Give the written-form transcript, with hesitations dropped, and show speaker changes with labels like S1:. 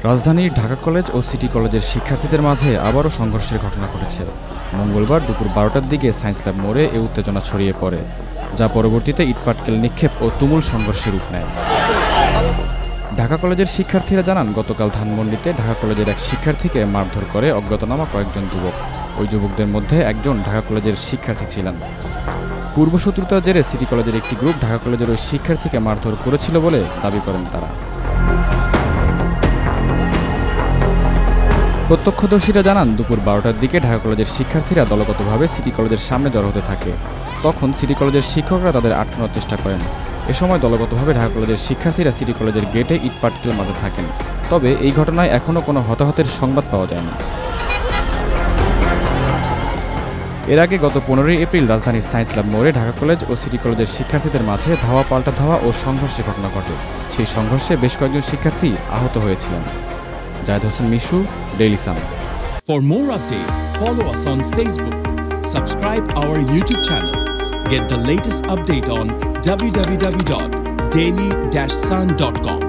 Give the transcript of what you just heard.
S1: রাজধানীর ঢাকা কলেজ ও সিটি কলেজের শিক্ষার্থীদের মাঝে আবারও সংঘর্ষের ঘটনা ঘটেছে। মঙ্গলবার দুপুর 12টার দিকে সায়েন্স ল্যাব মোড়ে এ উত্তেজনা ছড়িয়ে পড়ে, যা পরবর্তীতে ইটপাটকেল নিক্ষেপ ও তুমুল সংঘর্ষের রূপ নেয়। ঢাকা কলেজের শিক্ষার্থীরা জানান, গতকাল ধানমন্ডিতে ঢাকা কলেজের এক শিক্ষার্থীকে মারধর করে অজ্ঞাতনামা কয়েকজন যুবক। ওই যুবকদের মধ্যে একজন ঢাকা কলেজের শিক্ষার্থী ছিলেন। পূর্বশত্রুতার জেরে সিটি কলেজের একটি গ্রুপ ঢাকা কলেজের ওই শিক্ষার্থীকে মারধর করেছিল বলে দাবি করেন তারা। প্রত্যক্ষদর্শীরা জানান, দুপুর 12টার দিকে ঢাকা কলেজের শিক্ষার্থীরা দলগতভাবে সিটি কলেজের সামনে জড়ো হতে থাকে। তখন সিটি কলেজের শিক্ষকরা তাদের আটকানোর চেষ্টা করেন। এ সময় দলগতভাবে ঢাকা কলেজের শিক্ষার্থীরা সিটি কলেজের গেটে ইটপাটকেল মারতে থাকেন। তবে এই ঘটনায় এখনও কোনো হতাহতের সংবাদ পাওয়া যায়নি। এর আগে গত 15 এপ্রিল রাজধানীর সায়েন্স ল্যাব মোড়ে ঢাকা কলেজ ও সিটি কলেজের শিক্ষার্থীদের মাঝে ধাওয়া পাল্টা ধাওয়া ও সংঘর্ষের ঘটনা ঘটে। সেই সংঘর্ষে বেশ কয়েকজন শিক্ষার্থী আহত হয়েছিলেন। Zayed Hossain Mishu, Daily Sun.
S2: For more updates, follow us on Facebook, subscribe our YouTube channel, get the latest update on www.daily-sun.com.